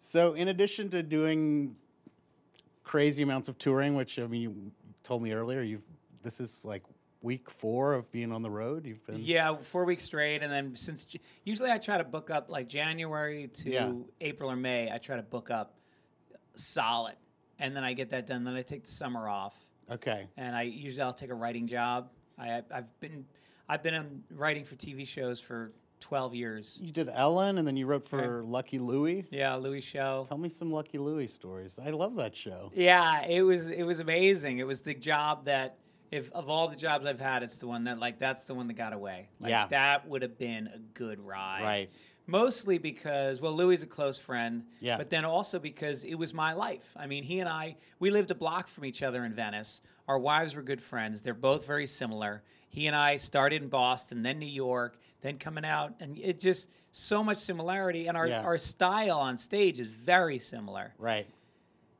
So in addition to doing crazy amounts of touring, which I mean, you told me earlier, this is like week 4 of being on the road. You've been 4 weeks straight, and then usually I try to book up like January to April or May. I try to book up solid, and then I get that done. Then I take the summer off. Okay. And I'll take a writing job. I've been writing for TV shows for 12 years. You did Ellen, and then you wrote for Lucky Louie. Yeah, Louie show. Tell me some Lucky Louie stories. I love that show. Yeah, it was amazing. It was the job that, if of all the jobs I've had, it's the one that that's the one that got away. That would have been a good ride. Right. Mostly because, Louie's a close friend, yeah. But then also because it was my life. I mean, he and we lived a block from each other in Venice. Our wives were good friends. They're both very similar. He and I started in Boston, then New York, then coming out, and it just so much similarity. And our style on stage is very similar. Right.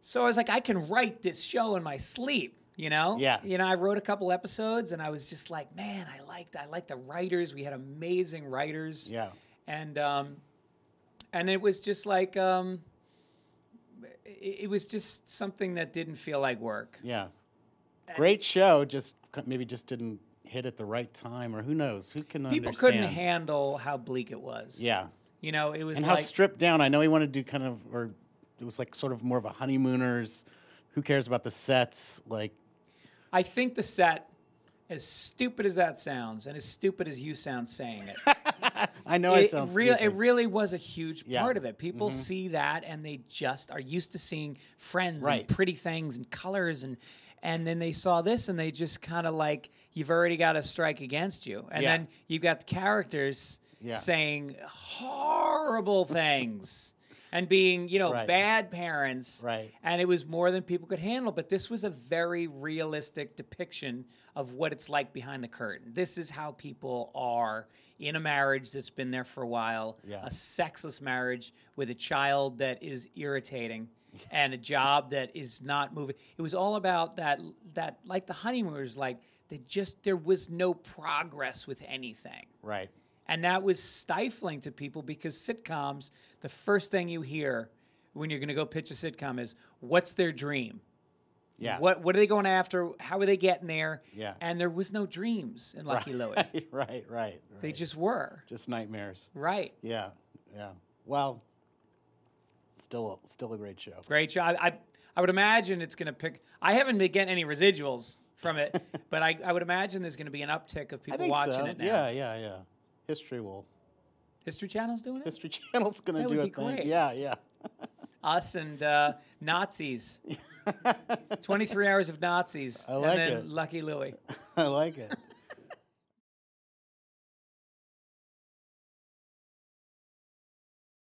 So I was like, I can write this show in my sleep. Yeah. I wrote a couple episodes, and I was just like, man, I liked the writers. We had amazing writers. Yeah. And it was just like it was just something that didn't feel like work. Yeah. Great show, maybe just didn't hit at the right time, or who knows? Who can People understand? couldn't handle how bleak it was. Yeah. It was and like, how stripped down. I know he wanted to do or it was like sort of more of a honeymooners. Who cares about the sets? Like, I think the set, as stupid as that sounds, and as stupid as you sound saying it, I know I sound stupid. It really was a huge part of it. People see that, and they just are used to seeing friends and pretty things and colors, and then they saw this, and they just kind of like, you've already got a strike against you. And then you've got the characters saying horrible things. And being, bad parents. Right. And it was more than people could handle. But this was a very realistic depiction of what it's like behind the curtain. This is how people are in a marriage that's been there for a while, a sexless marriage with a child that is irritating and a job that is not moving. It was all about that like the honeymooners, like there was no progress with anything. Right. And that was stifling to people because sitcoms, the first thing you hear when you're going to go pitch a sitcom is, what's their dream? Yeah. What are they going after? How are they getting there? Yeah. And there was no dreams in Lucky Louie. Right. They just were. Just nightmares. Right. Yeah. Well, still a great show. Great show. I would imagine it's going to pick. I haven't been getting any residuals from it, but I would imagine there's going to be an uptick of people watching it now. Yeah. History Channel's doing it? History Channel's going to do it. That would be great. Yeah. Us and Nazis. 23 hours of Nazis. I like and then it. Lucky Louie. I like it.